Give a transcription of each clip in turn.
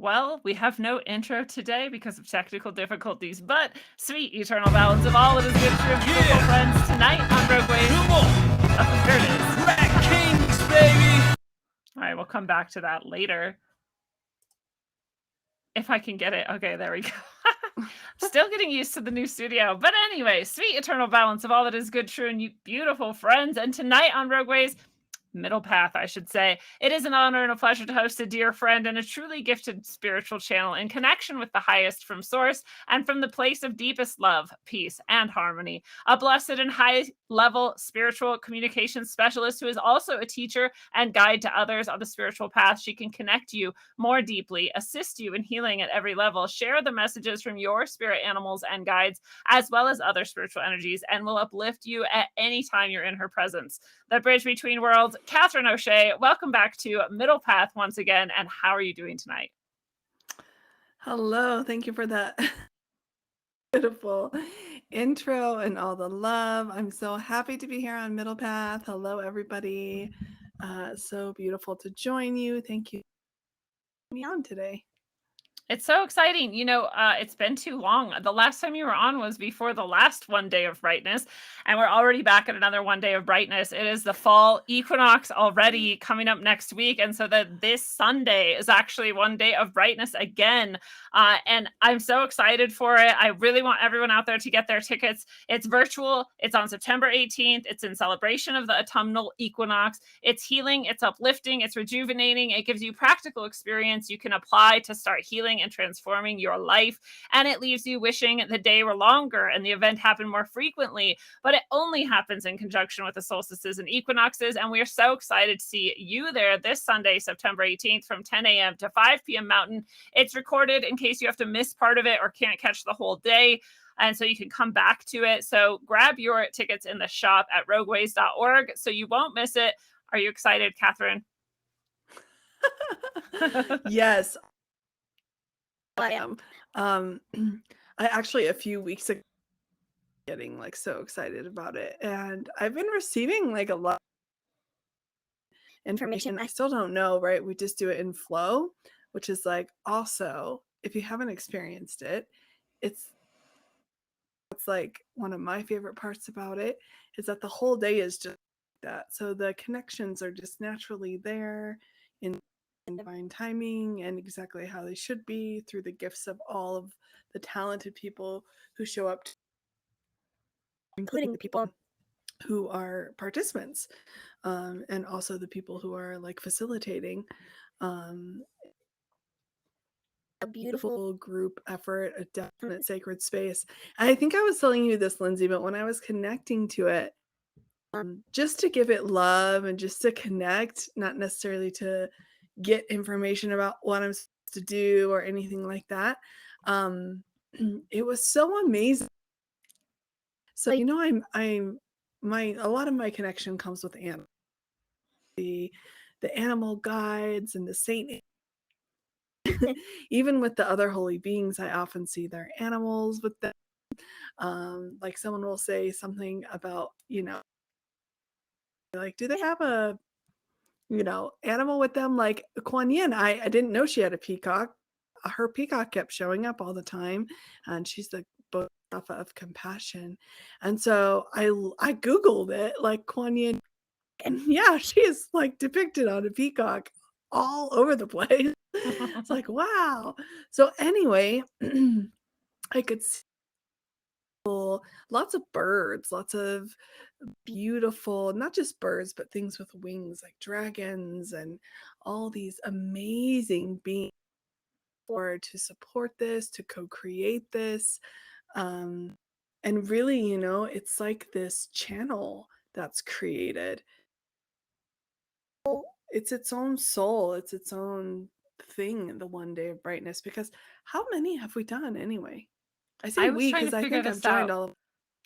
Well, we have no intro today because of technical difficulties, but sweet eternal balance of all that is good, true, and beautiful Yeah! friends tonight on Rogue Waves. Come on! Oh, there it is. Rat Kings, baby! All right, we'll come back to that later. If I can get it. Okay, there we go. Still getting used to the new studio. But anyway, sweet eternal balance of all that is good, true, and you beautiful friends. And tonight on Rogue Waves, middle path, I should say. It is an honor and a pleasure to host a dear friend and a truly gifted spiritual channel in connection with the highest from source and from the place of deepest love, peace, and harmony. A blessed and high level spiritual communication specialist who is also a teacher and guide to others on the spiritual path. She can connect you more deeply, assist you in healing at every level, share the messages from your spirit animals and guides, as well as other spiritual energies, and will uplift you at any time you're in her presence. The bridge between worlds, Katherine O'Shea. Welcome back to Middle Path once again. And how are you doing tonight? Hello, thank you for that beautiful intro and all the love. I'm so happy to be here on Middle Path. Hello, everybody. So beautiful to join you. Thank you for having me on today. It's so exciting. It's been too long. The last time you were on was before the last one day of brightness, and we're already back at another one day of brightness. It is the fall equinox already coming up next week, and so that this Sunday is actually one day of brightness again. And I'm so excited for it. I really want everyone out there to get their tickets. It's virtual. It's on September 18th. It's in celebration of the autumnal equinox. It's healing. It's uplifting. It's rejuvenating. It gives you practical experience you can apply to start healing and transforming your life. And it leaves you wishing the day were longer and the event happened more frequently. But it only happens in conjunction with the solstices and equinoxes. And we are so excited to see you there this Sunday, September 18th from 10 a.m. to 5 p.m. Mountain. It's recorded in case you have to miss part of it or can't catch the whole day. And so you can come back to it. So grab your tickets in the shop at rogueways.org so you won't miss it. Are you excited, Katherine? Yes, I am. I actually a few weeks ago getting like so excited about it, and I've been receiving like a lot of information. I still don't know, right? We just do it in flow, which is like also if you haven't experienced it, it's like one of my favorite parts about it is that the whole day is just like that. So the connections are just naturally there in divine timing and exactly how they should be through the gifts of all of the talented people who show up, including the people who are participants, and also the people who are like facilitating. Um, a beautiful group effort, a definite sacred space. And I think I was telling you this, Lindsay, but when I was connecting to it, just to give it love and just to connect, not necessarily to get information about what I'm supposed to do or anything like that. It was so amazing. So I'm my a lot of my connection comes with animals, the animal guides and the saint. Even with the other holy beings, I often see their animals with them. Like someone will say something about, like, do they have a, animal with them? Like Kuan Yin, I didn't know she had a peacock. Her peacock kept showing up all the time, and she's the Bodhisattva of compassion. And so I Googled it, like Kuan Yin, and yeah, she is like depicted on a peacock all over the place. It's like, wow. So anyway, I could see lots of birds, lots of beautiful, not just birds, but things with wings like dragons and all these amazing beings for to support this, to co-create this. Um, and really, it's like this channel that's created. It's its own soul, it's its own thing, the one day of brightness, because how many have we done anyway? I say I was we trying to because I figure think I've this joined out. all of.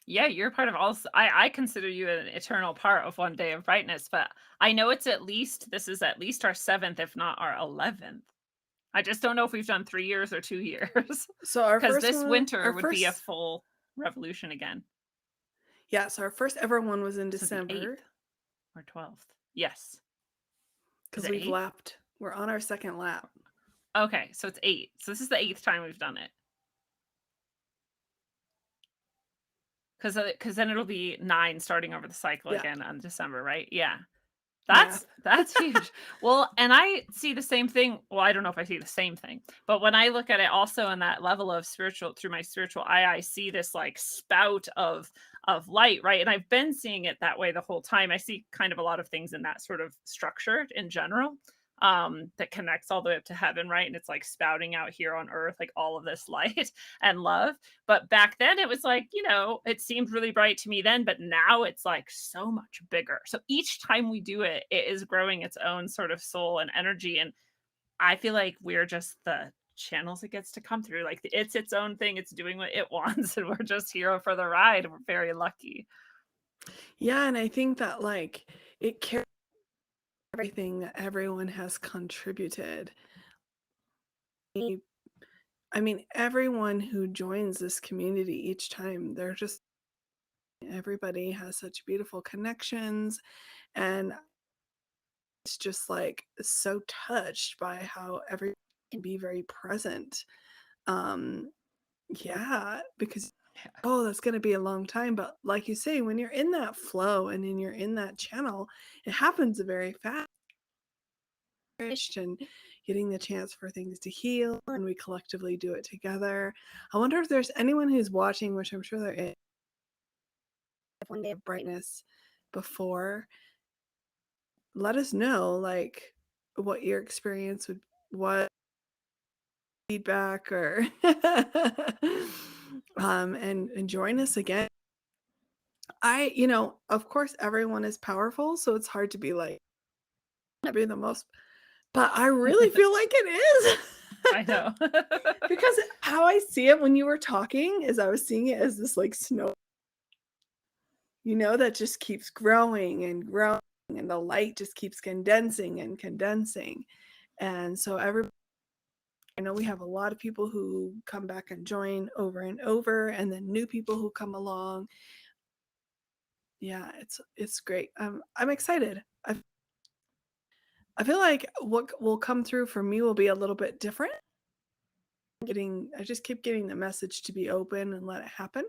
Yeah, you're part of all. I consider you an eternal part of one day of brightness, but I know this is at least our seventh, if not our 11th. I just don't know if we've done 3 years or 2 years So our because first this one, winter our would be a first, full revolution again. yeah, so our first ever one was in So the December 8th or 12th. Yes. Is because it we've 8th? lapped. We're on our second lap. Okay, so it's 8. So this is the 8th time we've done it. Because then it'll be 9 starting over the cycle Yeah. again on December, right? Yeah. Math. That's huge. Well, and I see the same thing. Well, I don't know if I see the same thing, but when I look at it also in that level of spiritual through my spiritual eye, I see this like spout of light, right? And I've been seeing it that way the whole time. I see kind of a lot of things in that sort of structure in general, that connects all the way up to heaven, right? And it's like spouting out here on earth, like all of this light and love. But back then it was like, it seemed really bright to me then, but now it's like so much bigger. So each time we do it, it is growing its own sort of soul and energy. And I feel like we're just the channels it gets to come through. Like it's its own thing. It's doing what it wants. And we're just here for the ride. We're very lucky. Yeah, and I think that like it carries everything that everyone has contributed. I mean, everyone who joins this community each time, they're just everybody has such beautiful connections, and it's just like so touched by how everyone can be very present. Um, yeah, because Yeah. oh, that's gonna be a long time. But like you say, when you're in that flow and then you're in that channel, it happens very fast. And getting the chance for things to heal, and we collectively do it together. I wonder if there's anyone who's watching, which I'm sure there is, one day of brightness before. Let us know, like, what your experience would, what feedback, or and join us again. Of course, everyone is powerful, so it's hard to be like, "I'm gonna be the most," but I really feel like it is. I know. Because how I see it when you were talking is I was seeing it as this like snow, that just keeps growing and growing, and the light just keeps condensing and condensing. And so I know we have a lot of people who come back and join over and over, and then new people who come along. Yeah, it's great. I'm excited. I feel like what will come through for me will be a little bit different. I just keep getting the message to be open and let it happen.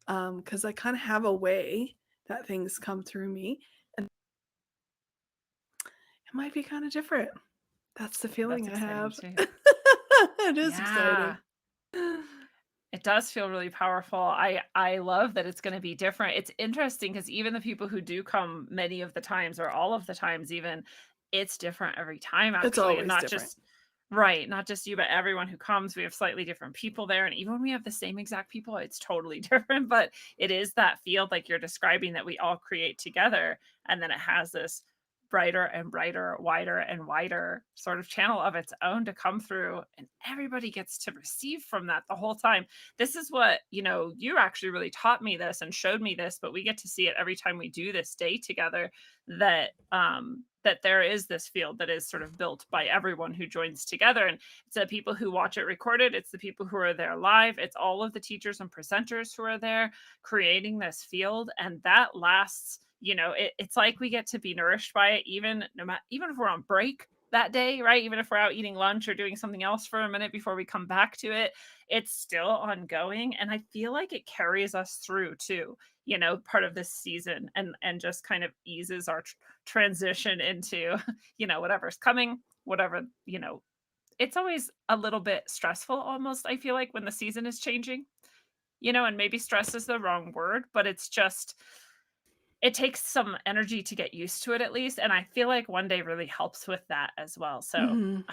Because I kind of have a way that things come through me, and it might be kind of different. That's the That's feeling I exciting have. too. It is exciting. Yeah. It does feel really powerful. I love that it's gonna be different. It's interesting because even the people who do come many of the times or all of the times even, it's different every time It's actually, and always not different. just right, not just you, but everyone who comes, we have slightly different people there, and even when we have the same exact people, it's totally different, but it is that field like you're describing that we all create together, and then it has this brighter and brighter, wider and wider sort of channel of its own to come through, and everybody gets to receive from that the whole time. This is what, you actually really taught me this and showed me this, but we get to see it every time we do this day together that there is this field that is sort of built by everyone who joins together. And it's the people who watch it recorded, it's the people who are there live, it's all of the teachers and presenters who are there creating this field. And that lasts, it's like we get to be nourished by it, even no matter even if we're on break that day, right? Even if we're out eating lunch or doing something else for a minute before we come back to it, it's still ongoing. And I feel like it carries us through too, part of this season, and just kind of eases our transition into, whatever's coming, whatever, it's always a little bit stressful almost, I feel like, when the season is changing, and maybe stress is the wrong word, but it's just it takes some energy to get used to it at least, and I feel like one day really helps with that as well. So, Mhm.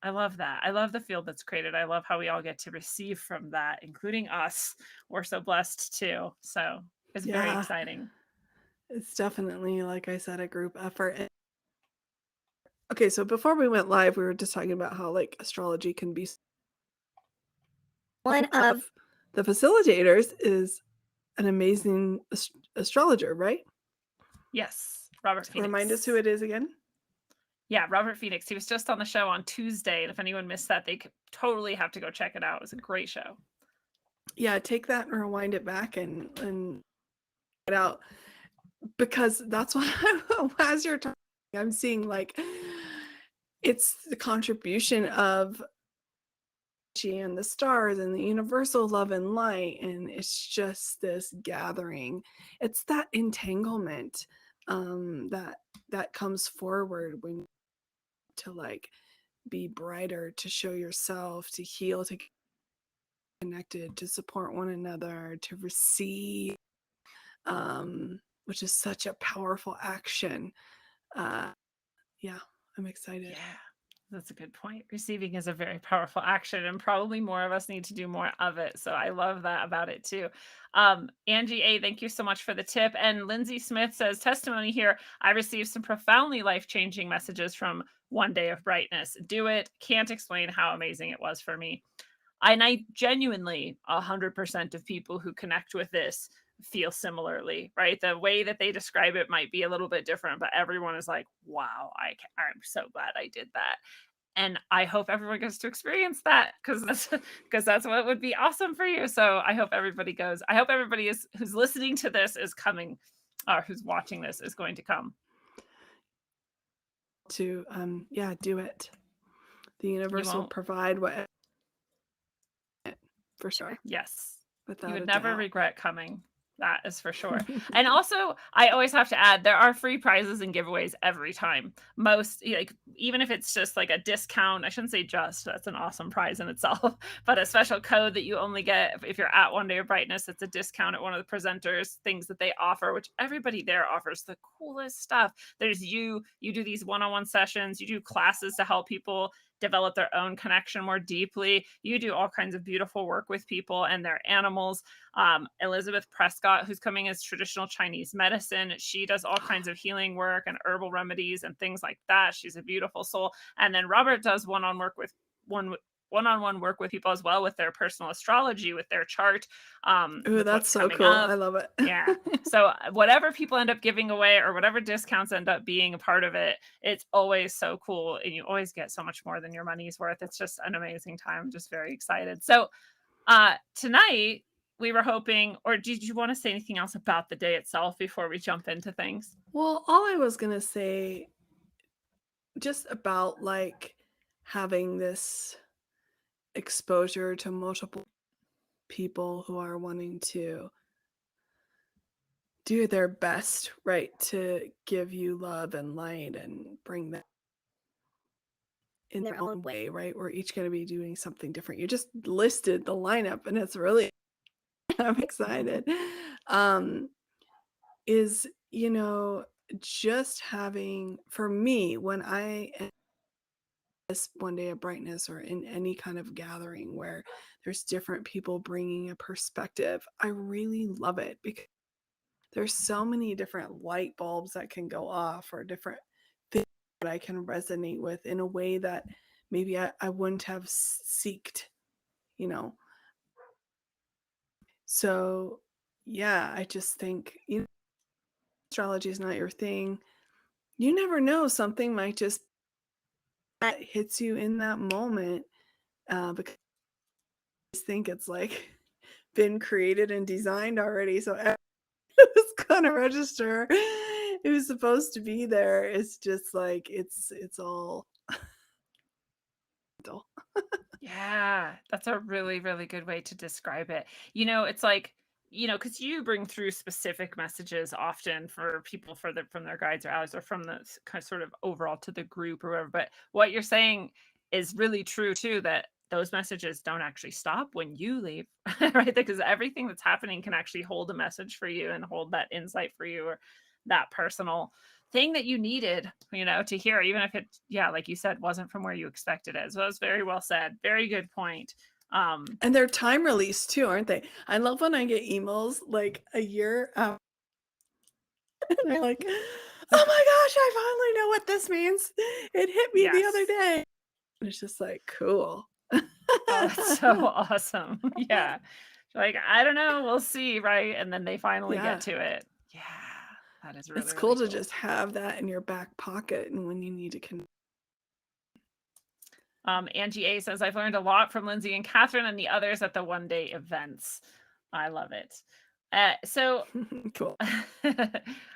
I love that. I love the field that's created. I love how we all get to receive from that, including us. We're so blessed too. So, it's very Yeah, exciting. it's definitely, like I said, a group effort. Okay, so before we went live, we were just talking about how like astrology can be one of the facilitators is an amazing astrologer, right? Yes, Robert Remind us who Phoenix. it is again. Yeah, Robert Phoenix. He was just on the show on Tuesday, and if anyone missed that, they could totally have to go check it out. It was a great show. Yeah, take that and rewind it back and it out, because that's what as you're talking, I'm seeing like it's the contribution of she and the stars and the universal love and light, and it's just this gathering. It's that entanglement that comes forward when to like be brighter, to show yourself, to heal, to get connected, to support one another, to receive, which is such a powerful action. Uh, yeah, I'm excited. Yeah, that's a good point. Receiving is a very powerful action, and probably more of us need to do more of it. So I love that about it too. Angie A, thank you so much for the tip. And Lindsay Smith says, testimony here. I received some profoundly life changing messages from One Day of Brightness. Do it. Can't explain how amazing it was for me. And I genuinely, 100% of people who connect with this feel similarly, right? The way that they describe it might be a little bit different, but everyone is like, wow, I'm so glad I did that. And I hope everyone gets to experience that because that's because that's what would be awesome for you. So I hope everybody goes. I hope everybody is who's listening to this is coming, or who's watching this is going to come. To yeah, do it. The You universe will won't. provide what for sure, Yes. You without would a never doubt. regret coming. That is for sure. And also, I always have to add, there are free prizes and giveaways every time. Most, like, even if it's just like a discount, I shouldn't say just, that's an awesome prize in itself, but a special code that you only get if you're at One Day of Brightness. It's a discount at one of the presenters, things that they offer, which everybody there offers the coolest stuff. There's you do these one on one sessions, you do classes to help people develop their own connection more deeply. You do all kinds of beautiful work with people and their animals. Elizabeth Prescott, who's coming as traditional Chinese medicine, she does all kinds of healing work and herbal remedies and things like that. She's a beautiful soul. And then Robert does one one-on-one work with people as well with their personal astrology, with their chart, Ooh, with that's what's so coming cool. I up. love it. Yeah. So whatever people end up giving away or whatever discounts end up being a part of it, it's always so cool and you always get so much more than your money's worth. It's just an amazing time. I'm just very excited. So tonight we were hoping, or did you want to say anything else about the day itself before we jump into things? Well, all I was gonna say just about like having this exposure to multiple people who are wanting to do their best, right, to give you love and light and bring that in their own way, right? We're each going to be doing something different. You just listed the lineup and it's really I'm excited. Um is, just having for me when I am this One Day of Brightness or in any kind of gathering where there's different people bringing a perspective, I really love it because there's so many different light bulbs that can go off or different things that I can resonate with in a way that maybe I wouldn't have seeked, you know. So yeah, I just think astrology is not your thing. You never know, something might just that hits you in that moment because I think it's like been created and designed already. So it's gonna register who's supposed to be there. It's just like it's all Yeah, that's a really, really good way to describe it. It's like, because you bring through specific messages often for people from their guides or allies or from the kind of sort of overall to the group or whatever. But what you're saying is really true too, that those messages don't actually stop when you leave, right? Because everything that's happening can actually hold a message for you and hold that insight for you or that personal thing that you needed, to hear, even if it, yeah, like you said, wasn't from where you expected it. So that was very well said. Very good point. and they're time released too, aren't they? I love when I get emails like a year out and they're like, oh my gosh, I finally know what this means. It hit me the other Yes. day. And it's just like, cool. Oh, that's so awesome. Yeah. Like, I don't know, we'll see, right? And then they finally get Yeah. to it. Yeah. That is It's really, cool really to cool. just have that in your back pocket and when you need to Angie A says, I've learned a lot from Lindsay and Catherine and the others at the one day events. I love it. So Cool.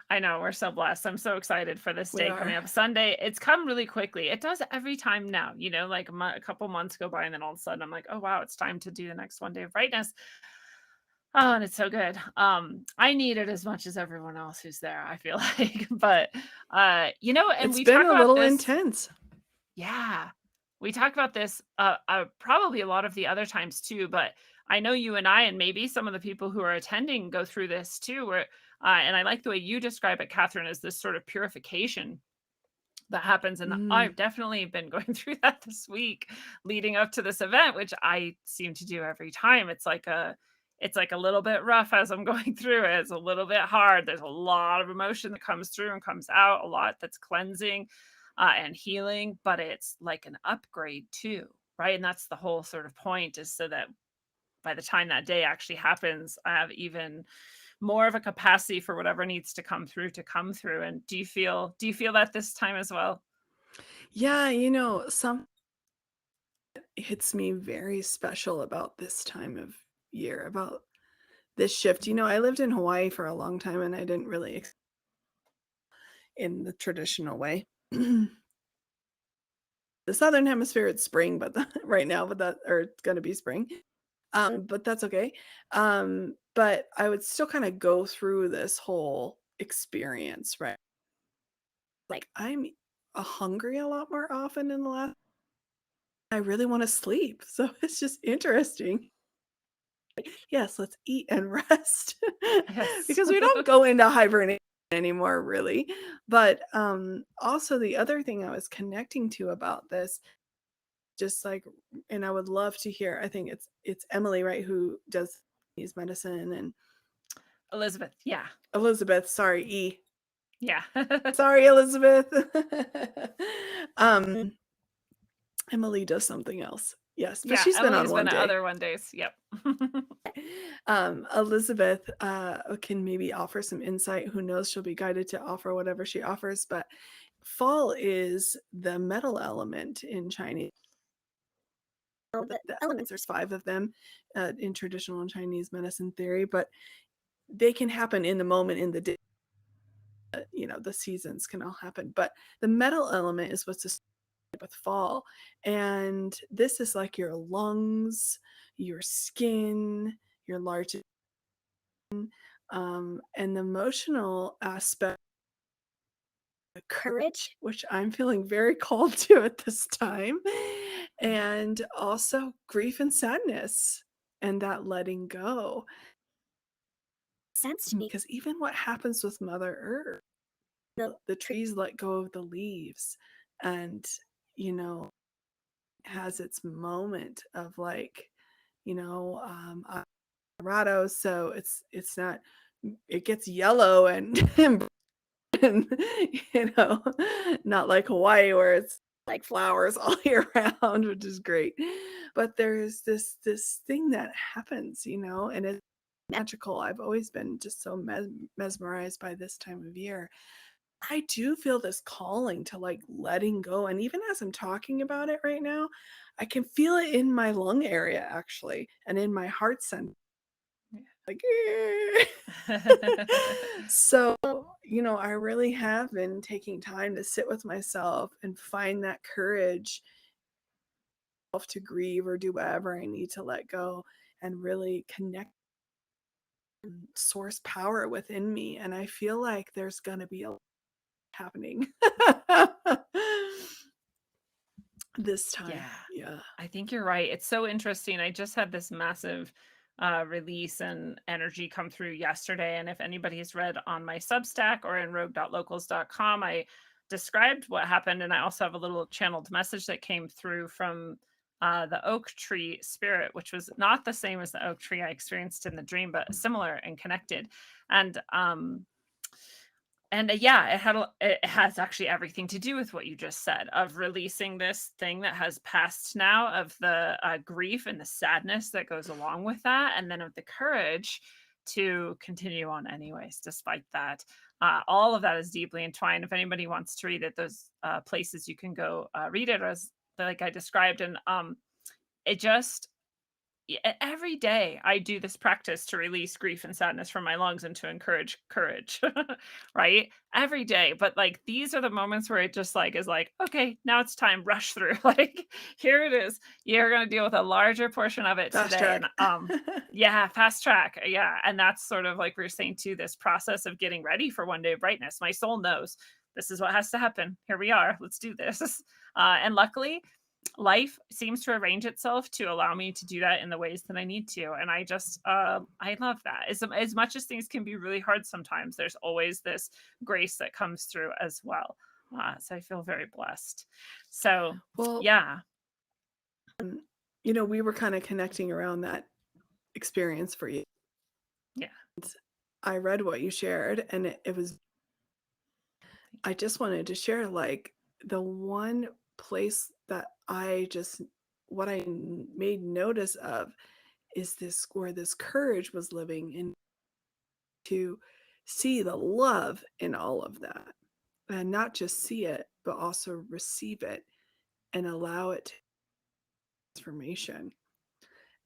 I know we're so blessed. I'm so excited for this We day coming are. up. Sunday, it's come really quickly. It does every time now, like a couple months go by and then all of a sudden I'm like, oh wow, it's time to do the next one day of brightness. Oh, and it's so good. I need it as much as everyone else who's there, I feel like. But and It's we been talk a about little this. intense. Yeah. We talk about this probably a lot of the other times too, but I know you and I and maybe some of the people who are attending go through this too, where and I like the way you describe it, Catherine, as this sort of purification that happens. And Mm. I've definitely been going through that this week leading up to this event, which I seem to do every time. It's like a little bit rough as I'm going through it. It's a little bit hard. There's a lot of emotion that comes through and comes out, a lot that's cleansing and healing, but it's like an upgrade too, right? And that's the whole sort of point, is so that by the time that day actually happens, I have even more of a capacity for whatever needs to come through to come through. And do you feel that this time as well? Yeah, some hits me very special about this time of year, about this shift. I lived in Hawaii for a long time and I didn't really in the traditional way. The southern hemisphere, it's spring, but right now, but that or it's gonna be spring. But that's okay. But I would still kind of go through this whole experience, right? Like I'm hungry a lot more often in the last. I really want to sleep, so it's just interesting. Yes, let's eat and rest Yes. because we don't go into hibernation anymore, really. But also the other thing I was connecting to about this, just like, and I would love to hear. I think it's Emily, right, who does Chinese medicine, and Elizabeth, yeah. Elizabeth, sorry, Yeah. sorry, Elizabeth. um, Emily does something else. Yes, but Yeah, she's been on Emily's been one at day. other one days, yep. Elizabeth can maybe offer some insight. Who knows? She'll be guided to offer whatever she offers. But fall is the metal element in Chinese. The elements, there's five of them in traditional Chinese medicine theory, but they can happen in the moment, in the day. The seasons can all happen. But the metal element is what's associated with fall. And this is like your lungs, your skin, your large and the emotional aspect, the courage, which I'm feeling very called to at this time, and also grief and sadness and that letting go. Sense to me because even what happens with Mother Earth, the trees let go of the leaves, and you know has its moment of like, Colorado, so it's not, it gets yellow and and, you know, not like Hawaii where it's like flowers all year round, which is great. But there's this thing that happens, and it's magical. I've always been just so mesmerized by this time of year. I do feel this calling to like letting go. And even as I'm talking about it right now, I can feel it in my lung area actually, and in my heart center. Like, so, I really have been taking time to sit with myself and find that courage to grieve or do whatever I need to let go and really connect source power within me. And I feel like there's going to be a lot happening this time. Yeah, Yeah. I think you're right. It's so interesting. I just had this massive release and energy come through yesterday. And if anybody's read on my Substack or in rogue.locals.com, I described what happened. And I also have a little channeled message that came through from the oak tree spirit, which was not the same as the oak tree I experienced in the dream, but similar and connected. And yeah, it has actually everything to do with what you just said, of releasing this thing that has passed now, of the grief and the sadness that goes along with that, and then of the courage to continue on anyways, despite that. All of that is deeply entwined. If anybody wants to read it, those places you can go read it, as like I described, and it just every day I do this practice to release grief and sadness from my lungs and to encourage courage, right? Every day. But like these are the moments where it just like is like, okay, now it's time, rush through. Like here it is. You're gonna deal with a larger portion of it Fast today. And track. yeah, fast track. Yeah. And that's sort of like we are saying too, this process of getting ready for one day of brightness. My soul knows this is what has to happen. Here we are. Let's do this. And luckily, life seems to arrange itself to allow me to do that in the ways that I need to. And I just, I love that. As much as things can be really hard sometimes, there's always this grace that comes through as well. So I feel very blessed. So, Well, yeah, we were kind of connecting around that experience for you. yeah. I read what you shared, and it was, I just wanted to share like the one place that what made notice of is this where this courage was living in, to see the love in all of that, and not just see it, but also receive it and allow it to transformation.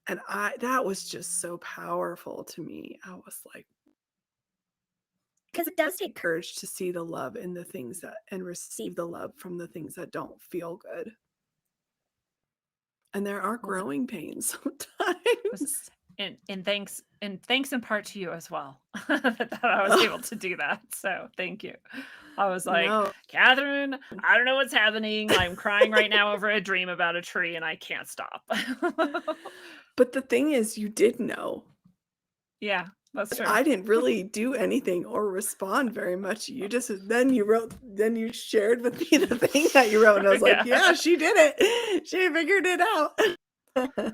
And that was just so powerful to me. I was like, because it does take courage to see the love in the things that, and receive the love from the things that don't feel good. And there are Well, growing pains was sometimes. and thanks in part to you as well that I was able to do that. So thank you. I was like, No. Catherine, I don't know what's happening. I'm crying right now over a dream about a tree and I can't stop. But the thing is, you did know. Yeah, that's true. I didn't really do anything or respond very much. You just, then you shared with me the thing that you wrote, and I was like, Yeah. yeah, she did it. She figured it out.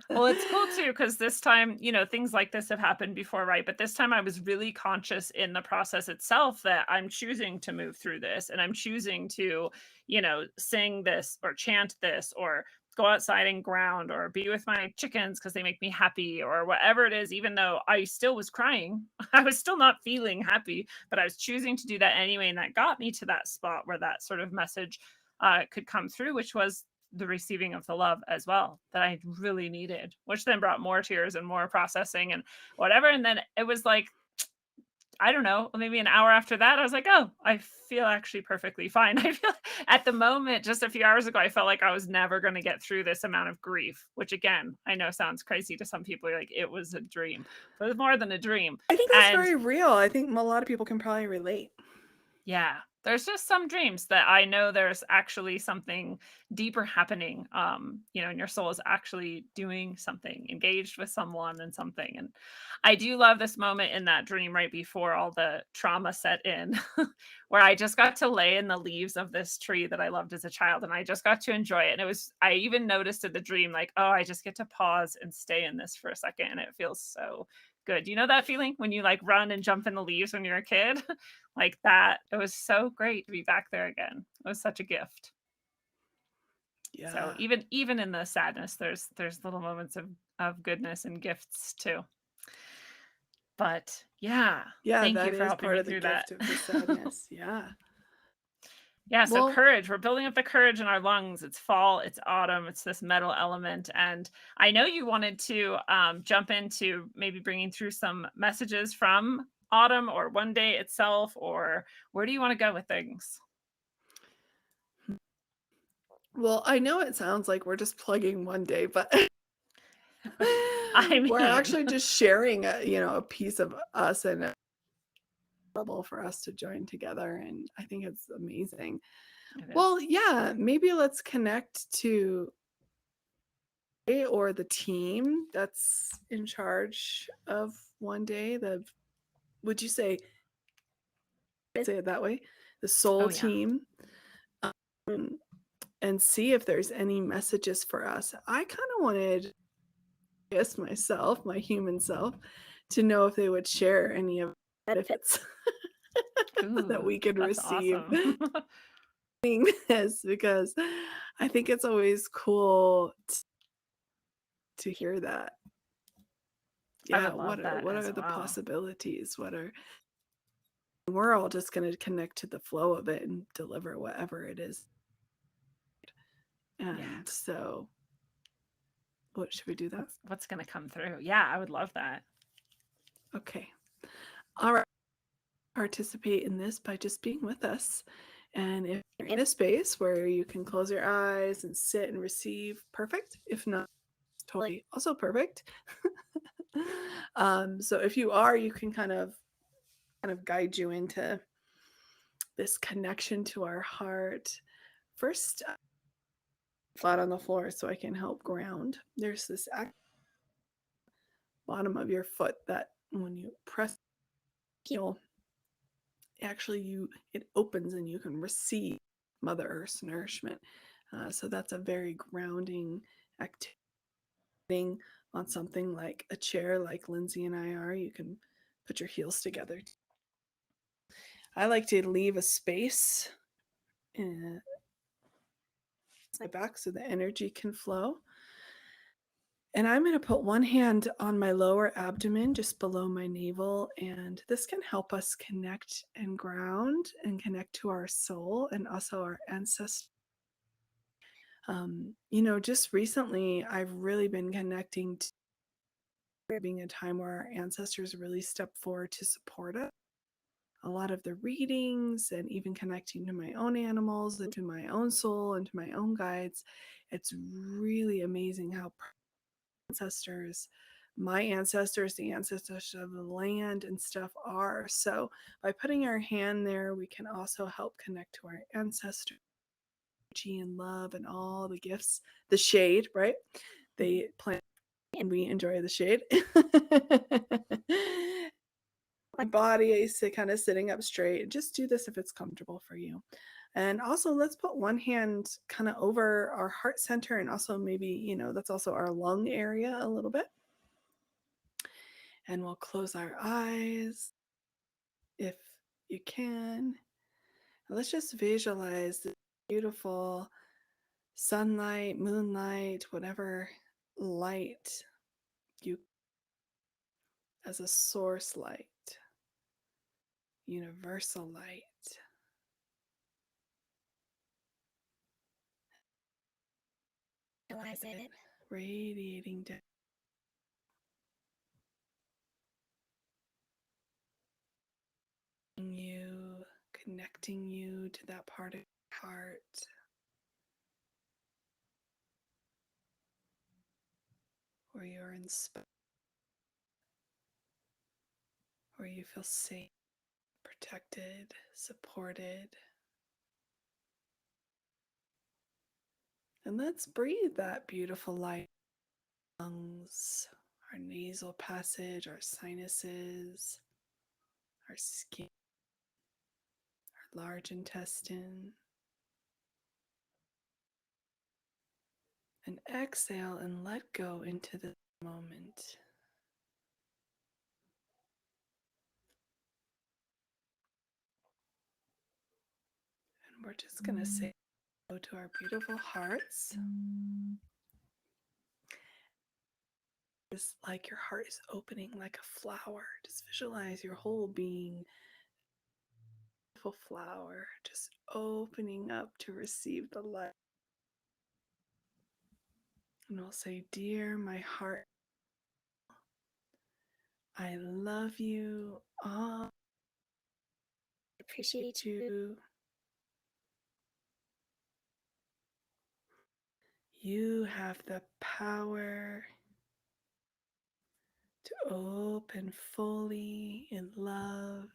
Well, it's cool too because this time, things like this have happened before, right? But this time I was really conscious in the process itself that I'm choosing to move through this and I'm choosing to, sing this or chant this or go outside and ground or be with my chickens because they make me happy or whatever it is, even though I still was crying. I was still not feeling happy, but I was choosing to do that anyway. And that got me to that spot where that sort of message could come through, which was the receiving of the love as well that I really needed, which then brought more tears and more processing and whatever. And then it was like, I don't know, maybe an hour after that, I was like, oh, I feel actually perfectly fine. I feel at the moment, just a few hours ago, I felt like I was never going to get through this amount of grief, which again, I know sounds crazy to some people. You're like, it was a dream, but it was more than a dream. I think that's And very real. I think a lot of people can probably relate. yeah, there's just some dreams that I know there's actually something deeper happening. And your soul is actually doing something, engaged with someone and something. And I do love this moment in that dream right before all the trauma set in, where I just got to lay in the leaves of this tree that I loved as a child and I just got to enjoy it. And I even noticed in the dream, like, oh, I just get to pause and stay in this for a second. And it feels so good. You know that feeling when you like run and jump in the leaves when you're a kid? Like that. It was so great to be back there again. It was such a gift. So Yeah. even in the sadness, there's little moments of goodness and gifts too. But yeah, Yeah, thank you that for is helping part me of the through that. gift of the sadness. Yeah. Yeah, so Well, courage. We're building up the courage in our lungs. It's fall, it's autumn, it's this metal element. And I know you wanted to jump into maybe bringing through some messages from autumn or one day itself, or where do you want to go with things? well, I know it sounds like we're just plugging one day, but I we're mean, actually just sharing a piece of us, and available for us to join together, and I think it's amazing. it is. Well, yeah, maybe let's connect to or the team that's in charge of one day. Would you say it that way? The Oh soul yeah. team, um, and see if there's any messages for us. I kind of wanted, yes, myself, my human self, to know if they would share any of the benefits that Ooh, we could that's receive awesome. doing this, because I think it's always cool to hear that. I Yeah, would love that what as are the well. possibilities? We're all just going to connect to the flow of it and deliver whatever it is. Yeah. And so What, should we do that? What's going to come through? Yeah, I would love that. Okay. All right. Participate in this by just being with us. And if you're in a space where you can close your eyes and sit and receive, perfect. If not, totally also perfect. So if you are, you can kind of guide you into this connection to our heart. First, flat on the floor so I can help ground. There's this bottom of your foot that when you press heel, actually it opens and you can receive Mother Earth's nourishment. So that's a very grounding activity. On something like a chair, like Lindsay and I are, you can put your heels together. I like to leave a space in my back so the energy can flow. And I'm going to put one hand on my lower abdomen, just below my navel. And this can help us connect and ground and connect to our soul and also our ancestors. Just recently, I've really been connecting to being a time where our ancestors really stepped forward to support us. A lot of the readings and even connecting to my own animals and to my own soul and to my own guides. It's really amazing how my ancestors, the ancestors of the land and stuff are. So by putting our hand there, we can also help connect to our ancestors and love and all the gifts, the shade, right? They plant and we enjoy the shade. My body is kind of sitting up straight. Just do this if it's comfortable for you. And also, let's put one hand kind of over our heart center and also maybe, that's also our lung area a little bit. And we'll close our eyes if you can. And let's just visualize the beautiful sunlight, moonlight, whatever light you as a source light, universal light. Visualize it radiating down you, connecting you to that part of your heart. Where you're inspired, where you feel safe, protected, supported. And let's breathe that beautiful light. Lungs, our nasal passage, our sinuses, our skin, our large intestine. And exhale and let go into the moment. And we're just going to say hello to our beautiful hearts. It's like your heart is opening like a flower. Just visualize your whole being, beautiful flower, just opening up to receive the light. And we'll say, dear my heart, I love you. I appreciate you. You have the power to open fully in love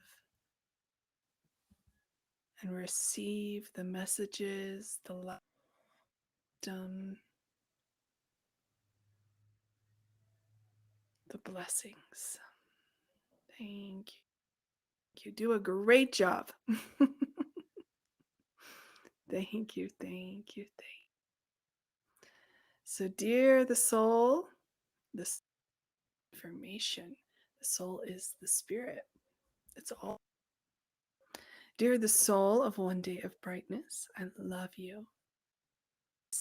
and receive the messages, the wisdom, the blessings. Thank you. You do a great job. Thank you, thank you, thank you. So, dear the soul, this information, the soul is the spirit. It's all. Dear the soul of One Day of Brightness, I love you.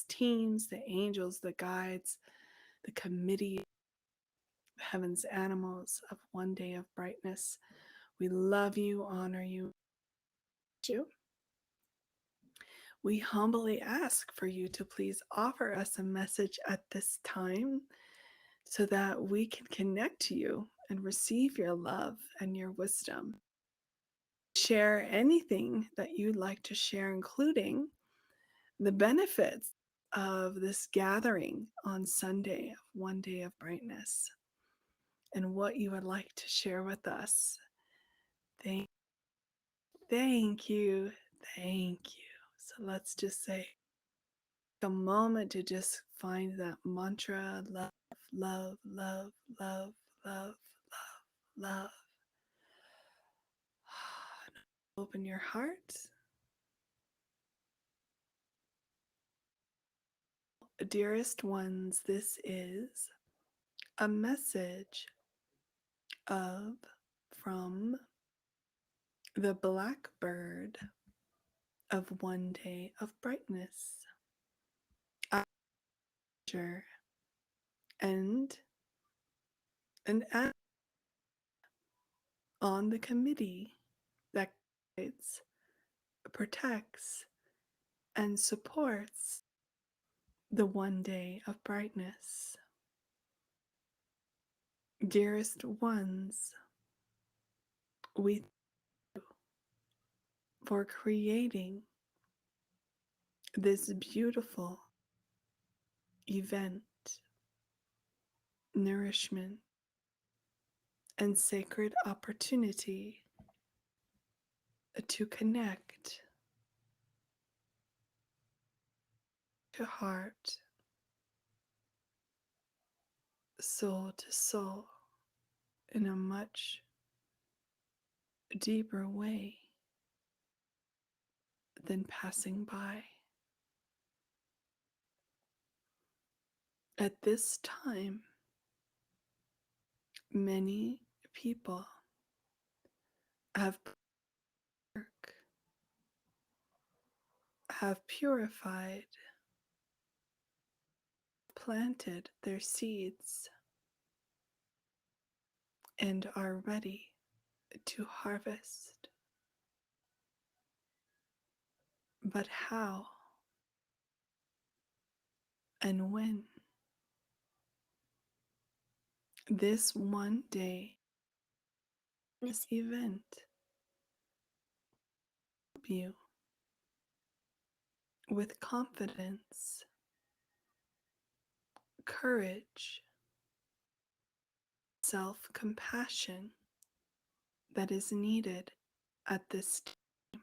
Teams, the angels, the guides, the committee, heaven's animals of One Day of Brightness. We love you, honor you. we humbly ask for you to please offer us a message at this time so that we can connect to you and receive your love and your wisdom. Share anything that you'd like to share, including the benefits of this gathering on Sunday of One Day of Brightness and what you would like to share with us. Thank you. Thank you. So let's just say a moment to just find that mantra: love, love, love, love, love, love, love. Open your heart. Dearest ones, this is a message from the blackbird of One Day of Brightness. And an on the committee that guides, protects, and supports the One Day of Brightness. Dearest ones, we thank you for creating this beautiful event, nourishment, and sacred opportunity to connect to heart, soul to soul, in a much deeper way than passing by. At this time, many people have purified, planted their seeds, and are ready to harvest. But how and when? This one day, this event, help you with confidence, courage, self-compassion that is needed at this time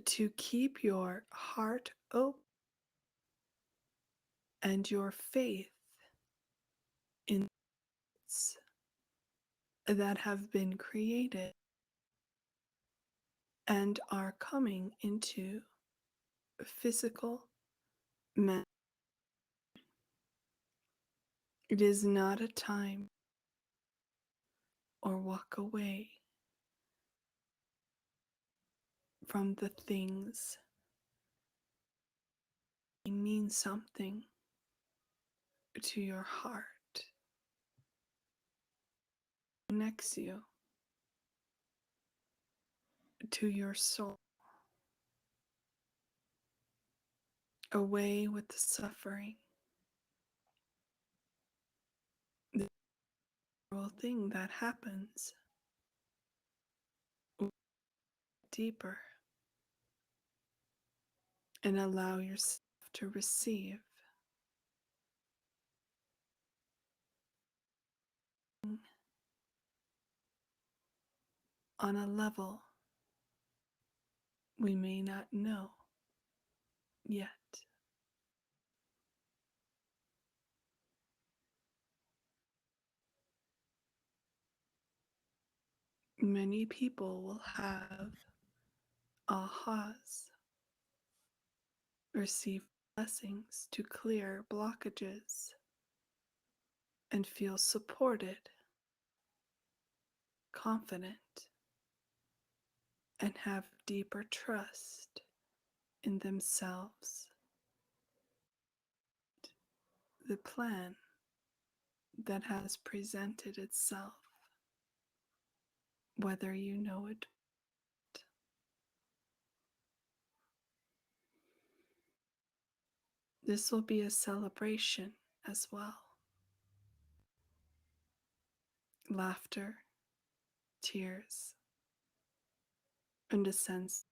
to keep your heart open and your faith in that have been created and are coming into physical man. It is not a time or walk away from the things that mean something to your heart, connects you to your soul, away with the suffering. The real thing that happens deeper and allow yourself to receive on a level we may not know yet. Many people will have ahas, receive blessings to clear blockages, and feel supported, confident, and have deeper trust in themselves. The plan that has presented itself, whether you know it, This will be a celebration as well. Laughter, tears, and a sense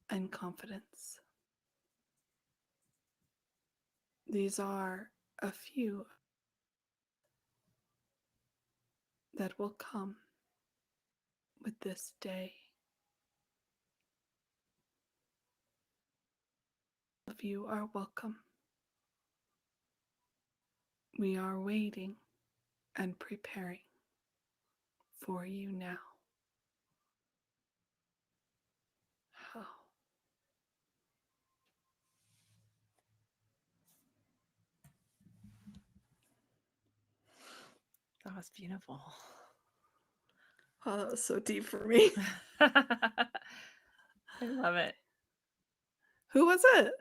and confidence. These are a few that will come with this day. All of you are welcome. We are waiting and preparing for you now. Oh. That was beautiful. Oh, that was so deep for me. I love it. Who was it?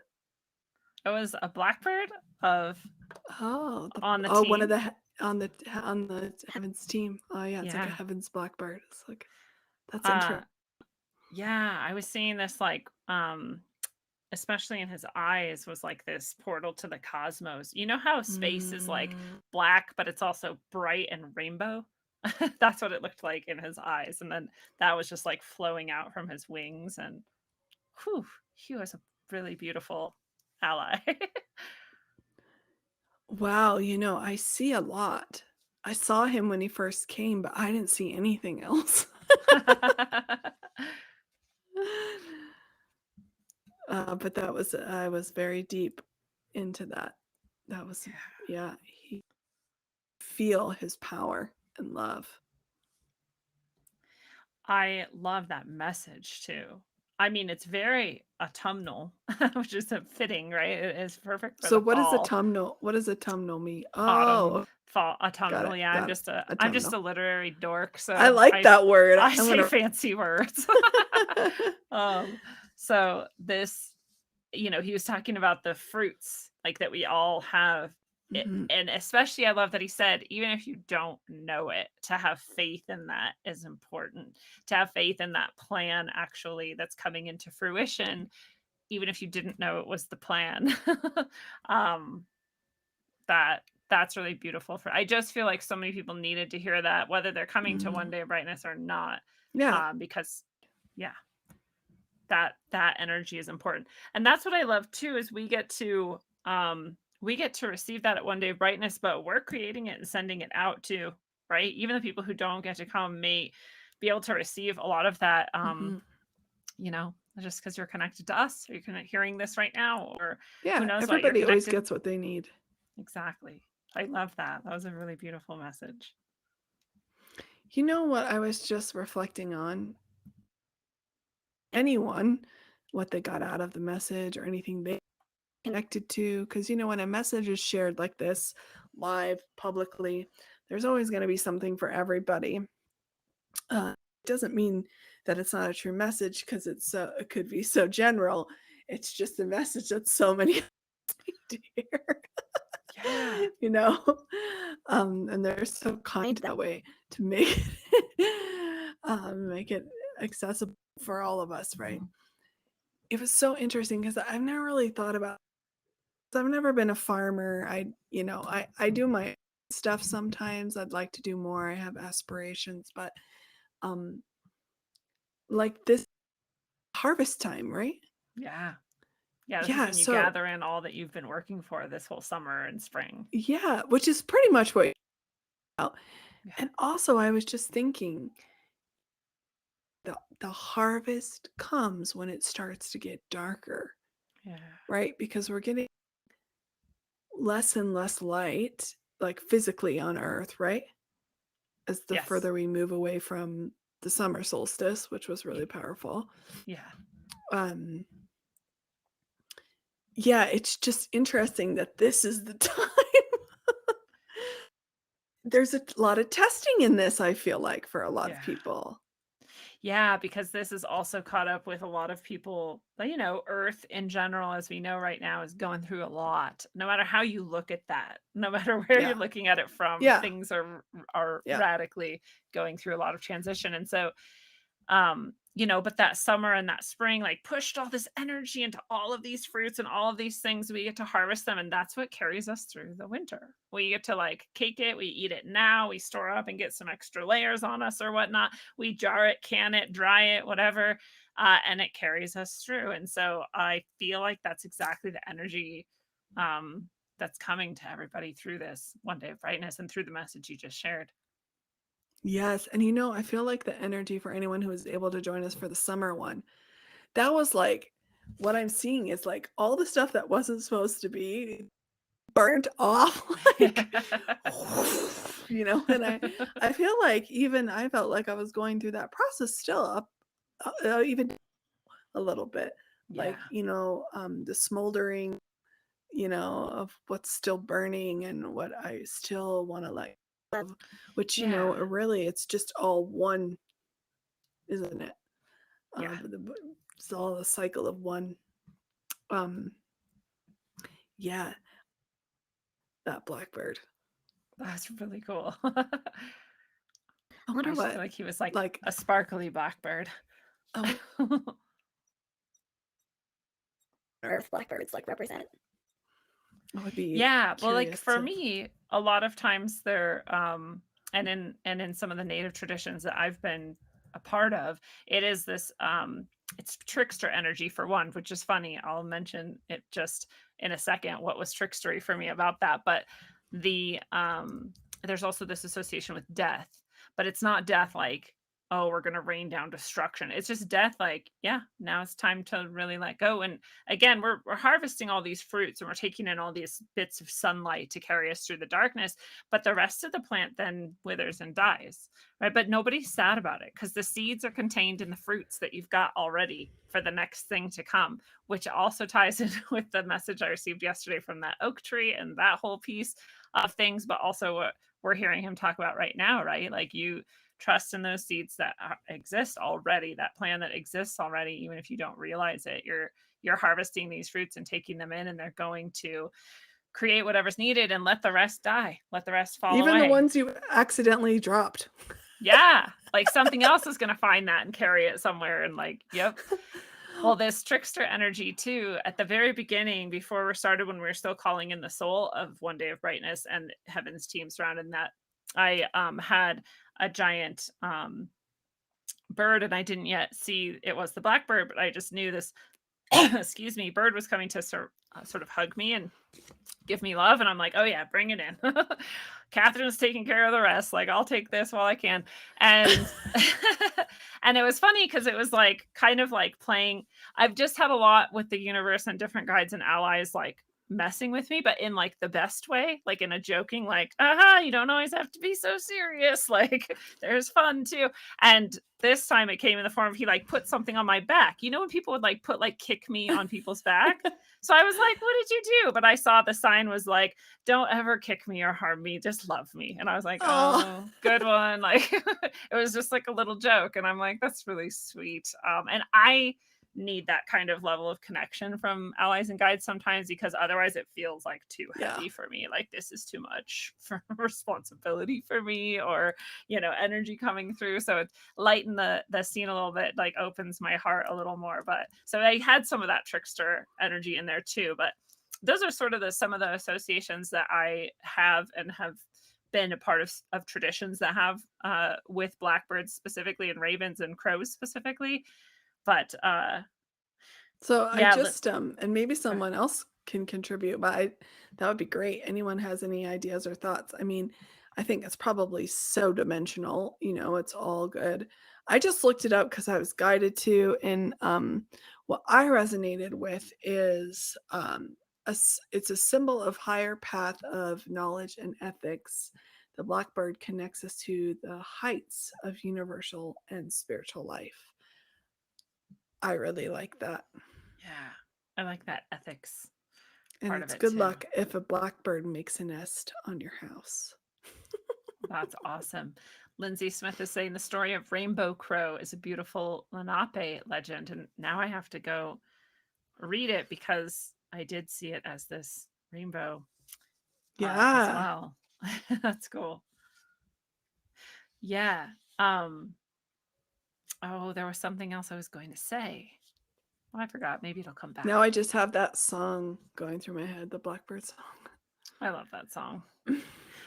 It was a blackbird of Oh, on the one of team. on the Heavens team. Oh yeah, it's like a Yeah. Heavens blackbird. It's like that's interesting. Yeah, I was seeing this like especially in his eyes was like this portal to the cosmos. You know how space is like black but it's also bright and rainbow? That's what it looked like in his eyes, and then that was just like flowing out from his wings, and whew, he was a really beautiful ally. Wow, I see a lot. I saw him when he first came, but I didn't see anything else. But I was very deep into that. That was, yeah, he feel his power and love. I love that message too. I mean, it's very autumnal, which is fitting, right? It is perfect for So the what is fall. autumnal? What does autumnal mean? Autumn, Oh, fall, got autumnal. it. Yeah, Got it. I'm just Autumnal. a literary dork, I so like that word. I I'm say gonna. fancy words. So this, he was talking about the fruits like that we all have. Mhm. And especially I love that he said, even if you don't know it, to have faith in that is important. To have faith in that plan actually that's coming into fruition, even if you didn't know it was the plan. um, that's really beautiful. I just feel like so many people needed to hear that, whether they're coming to One Day of Brightness or not. Yeah. Because yeah, that energy is important. And that's what I love too, is we get to receive that at One Day of Brightness, but we're creating it and sending it out too, right? Even the people who don't get to come may be able to receive a lot of that, Mhm. just because you're connected to us, or you're hearing this right now, or who Yeah. knows what, you're Everybody always connected. gets what they need. Exactly. I love that. That was a really beautiful message. You know what I was just reflecting on? Anyone, what they got out of the message or anything they connected to, because when a message is shared like this live publicly, there's always going to be something for everybody. It doesn't mean that it's not a true message, because it could be so general. It's just a message that so many need to hear. Yeah. And they're so kind that way to make make it accessible for all of us, right? It was so interesting because I've never really thought about. I've never been a farmer. I do my stuff sometimes. I'd like to do more. I have aspirations, but like this harvest time, right? Yeah. Yeah, this is Yeah, when you so gather in all that you've been working for this whole summer and spring. yeah, which is pretty much what. Yeah. And also, I was just thinking, the harvest comes when it starts to get darker, Yeah. right? Because we're getting less and less light, like physically on Earth, right? As the Yes. further we move away from the summer solstice, which was really powerful. Yeah. Yeah, it's just interesting that this is the time. There's a lot of testing in this, I feel like, for a lot of Yeah. people. Yeah, because this is also caught up with a lot of people. Earth in general, as we know right now, is going through a lot. No matter how you look at that, no matter where Yeah. you're looking at it from, Yeah. things are Yeah. radically going through a lot of transition. And so but that summer and that spring like pushed all this energy into all of these fruits and all of these things. We get to harvest them, and that's what carries us through the winter. We get to like cake it, we eat it now, we store up and get some extra layers on us or whatnot. We jar it, can it, dry it, whatever, and it carries us through. And so I feel like that's exactly the energy um, that's coming to everybody through this one day of brightness and through the message you just shared. Yes, and I feel like the energy for anyone who was able to join us for the summer one, that was like what I'm seeing is like all the stuff that wasn't supposed to be burnt off like and I feel like even I felt like I was going through that process still up even a little bit Yeah. like the smoldering of what's still burning and what I still want to let go of, which Yeah. really it's just all one, isn't it? Yeah. It's all a cycle of one. um yeah, that blackbird. That's really cool. I I wonder just feel what, like he was like like, a sparkly blackbird. oh, Earth blackbirds like represent. I would be Yeah, well, like curious for to. me, a lot of times they're and in some of the native traditions that I've been a part of, it is this it's trickster energy for one, which is funny. I'll mention it just in a second what was trickstery for me about that, but the there's also this association with death, but it's not death like, oh, we're going to rain down destruction. It's just death like, yeah, now it's time to really let go. And again, we're harvesting all these fruits and we're taking in all these bits of sunlight to carry us through the darkness, but the rest of the plant then withers and dies, right? But nobody's sad about it because the seeds are contained in the fruits that you've got already for the next thing to come, which also ties in with the message I received yesterday from that oak tree and that whole piece of things, but also what we're hearing him talk about right now, right? Like you trust in those seeds that exist already, that plan that exists already, even if you don't realize it. You're harvesting these fruits and taking them in, and they're going to create whatever's needed and let the rest die, let the rest fall Even the away. ones you accidentally dropped. Yeah, like something else is going to find that and carry it somewhere, and like, yep. Well, this trickster energy too, at the very beginning, before we started, when we were still calling in the soul of One Day of Brightness and Heaven's team surrounding that, I had a giant bird, and I didn't yet see it was the blackbird, but I just knew this excuse me, bird was coming to sort of hug me and give me love. And I'm like, oh yeah, bring it in. Catherine's taking care of the rest. Like, I'll take this while I can. And and it was funny because it was like kind of like playing. I've just had a lot with the universe and different guides and allies like messing with me, but in like the best way, like in a joking, like, aha, you don't always have to be so serious. Like there's fun too. And this time it came in the form of he like put something on my back. You know when people would like put like kick me on people's back? So I was like, what did you do? But I saw the sign was like, don't ever kick me or harm me, just love me. And I was like, Oh, oh, good one. Like it was just like a little joke. And I'm like, that's really sweet. And I need that kind of level of connection from allies and guides sometimes, because otherwise it feels like too yeah. heavy for me. Like this is too much for responsibility for me, or energy coming through. So it's lighten the scene a little bit, like opens my heart a little more. But so I had some of that trickster energy in there too. But those are sort of some of the associations that I have and have been a part of traditions that have with blackbirds specifically and ravens and crows specifically. But So I yeah, just and maybe someone else can contribute, but that would be great. Anyone has any ideas or thoughts? I mean, I think it's probably so dimensional, it's all good. I just looked it up because I was guided to, and what I resonated with is it's a symbol of higher path of knowledge and ethics. The blackbird connects us to the heights of universal and spiritual life. I really like that. yeah, I like that ethics And part of it's it good too. luck if a blackbird makes a nest on your house. That's awesome. Lindsay Smith is saying the story of Rainbow Crow is a beautiful Lenape legend. And now I have to go read it because I did see it as this rainbow as Yeah. well. That's cool. Yeah. Um, Oh, there was something else I was going to say. Well, I forgot. Maybe it'll come back. Now I just have that song going through my head, the Blackbird song. I love that song.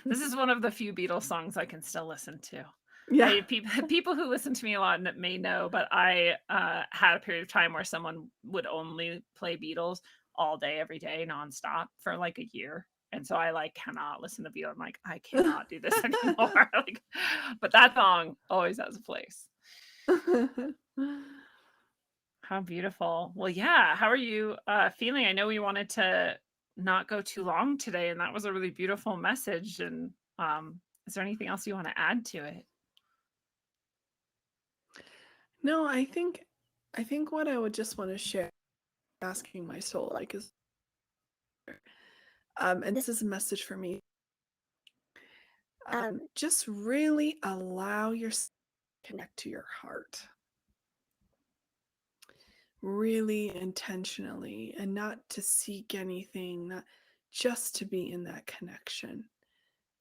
This is one of the few Beatles songs I can still listen to. Yeah. People who listen to me a lot may know, but I had a period of time where someone would only play Beatles all day, every day, nonstop for like a year. And so I like cannot listen to Beatles. I'm like, I cannot do this anymore. Like, but that song always has a place. How beautiful. Well, yeah. How are you feeling? I know we wanted to not go too long today, and that was a really beautiful message. And is there anything else you want to add to it? No, I think what I would just want to share, asking my soul, like, is and this is a message for me. Just really allow yourself to connect to your heart, really intentionally, and not to seek anything, not just to be in that connection.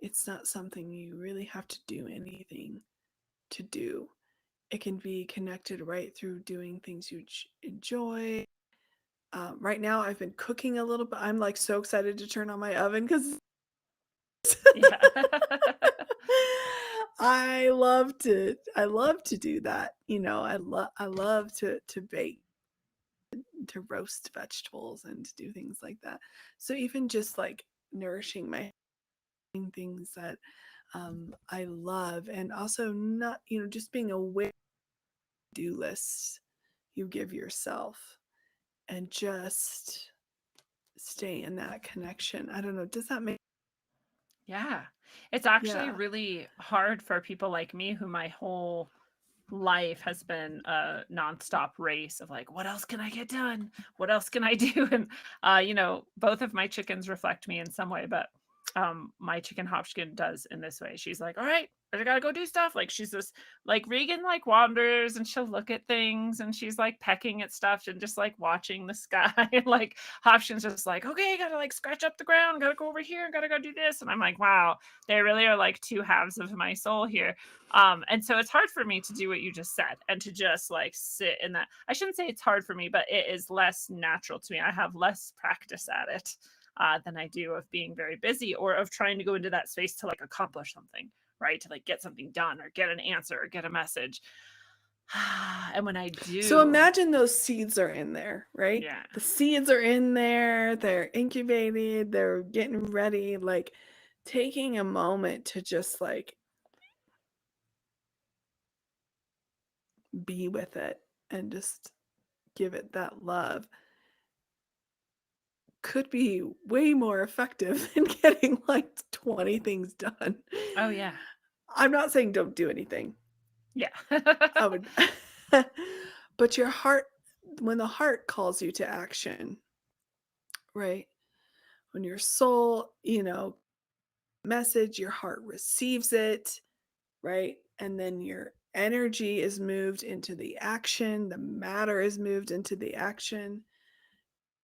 It's not something you really have to do anything to do. It can be connected right through doing things you enjoy. Right now, I've been cooking a little bit. I'm like so excited to turn on my oven because Yeah. I love to do that. You know, I love to bake, to roast vegetables, and to do things like that. So even just like nourishing my things that I love, and also not, just being aware of the do lists you give yourself, and just stay in that connection. I don't know. Does that make Yeah. It's actually Yeah. really hard for people like me who my whole life has been a nonstop race of like, what else can I get done? What else can I do? And both of my chickens reflect me in some way, but my chicken Hopkins does in this way. She's like, all right, I gotta go do stuff. Like she's this like Regan like wanders and she'll look at things and she's like pecking at stuff and just like watching the sky. And like Hopkins just like, okay, gotta like scratch up the ground, gotta go over here, gotta go do this. And I'm like, wow, they really are like two halves of my soul here. And so it's hard for me to do what you just said and to just like sit in that. I shouldn't say it's hard for me, but it is less natural to me. I have less practice at it than I do of being very busy or of trying to go into that space to like accomplish something, right? To like get something done or get an answer or get a message. And when I do. So imagine those seeds are in there, right? Yeah. The seeds are in there, they're incubated, they're getting ready, like taking a moment to just like be with it and just give it that love could be way more effective than getting like 20 things done. Oh, yeah. I'm not saying don't do anything. Yeah. I would but your heart, when the heart calls you to action, right? When your soul, message, your heart receives it, right? And then your energy is moved into the action, the matter is moved into the action.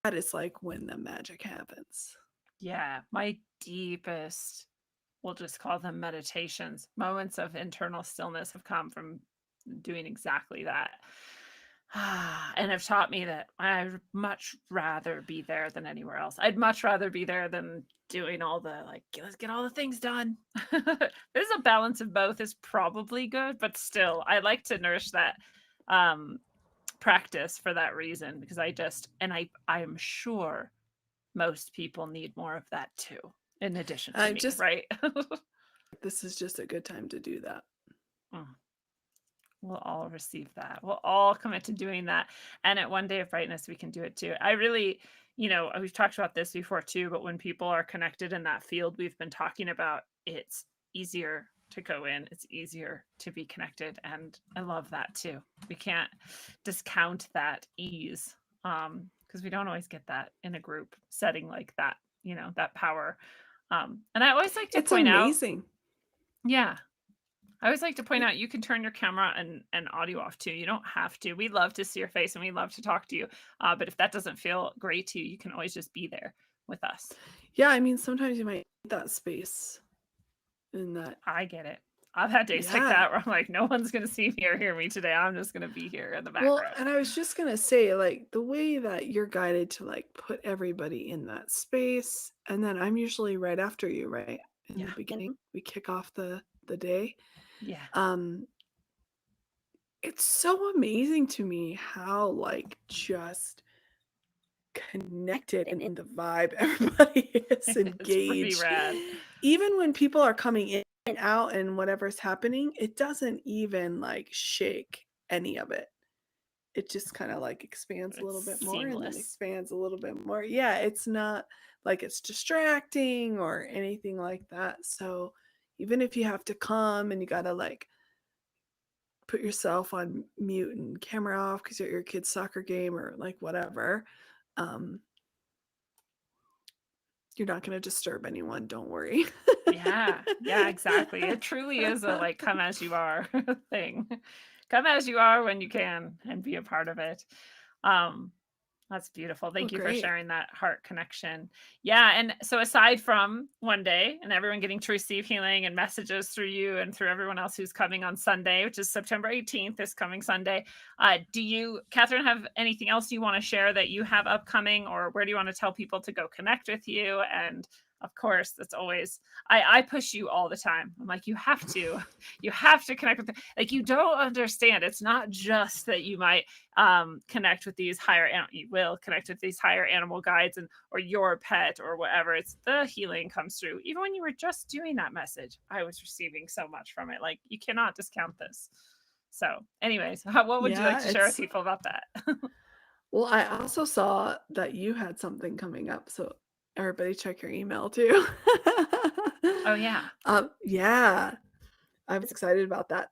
That is like when the magic happens. Yeah. My deepest, we'll just call them meditations, moments of internal stillness have come from doing exactly that. And have taught me that I'd much rather be there than anywhere else. I'd much rather be there than doing all the like, let's get all the things done. There's a balance of both is probably good, but still, I like to nourish that practice for that reason because I'm sure most people need more of that too, in addition to me, right? This is just a good time to do that. We'll all receive that. We'll all commit to doing that. And at One Day of Brightness, we can do it too. I really, we've talked about this before too, but when people are connected in that field we've been talking about, it's easier to go in. It's easier to be connected. And I love that too. We can't discount that ease because we don't always get that in a group setting like that, that power. And I always like to point out. It's amazing. Yeah. I always like to point out you can turn your camera and audio off too. You don't have to. We love to see your face and we love to talk to you. But if that doesn't feel great to you, you can always just be there with us. Yeah, I mean, sometimes you might need that space in that. I get it. I've had days like Yeah. that where I'm like, no one's gonna see me or hear me today. I'm just gonna be here in the Well, background. and I was just gonna say, like, the way that you're guided to like put everybody in that space, and then I'm usually right after you, right? In the Yeah. beginning, we kick off the day. Yeah. Um, it's so amazing to me how like just connected and in the vibe everybody is It's pretty engaged. rad. Even when people are coming in and out and whatever's happening, it doesn't even like shake any of it. It just kind of like expands a little It's bit more and then seamless. expands a little bit more. Yeah, it's not like it's distracting or anything like that. So even if you have to come and you got to like put yourself on mute and camera off because you're at your kid's soccer game or like whatever, um, you're not going to disturb anyone. Don't worry. Yeah. Yeah, exactly. It truly is a like come as you are thing. Come as you are when you can and be a part of it. Um That's beautiful. Oh, Thank you for great. sharing that heart connection. Yeah, and so aside from one day and everyone getting to receive healing and messages through you and through everyone else who's coming on Sunday, which is September 18th, this coming Sunday, do you, Catherine, have anything else you want to share that you have upcoming, or where do you want to tell people to go connect with you? And of course, that's always, I push you all the time. I'm like, you have to connect with, like, you don't understand. It's not just that you might connect with these you will connect with these higher animal guides and or your pet or whatever. It's the healing comes through. Even when you were just doing that message, I was receiving so much from it. Like, you cannot discount this. So anyways, what would you like Yeah, to share with it's people about that? well, I also saw that you had something coming up, so everybody check your email too. Oh yeah. Yeah, I was excited about that.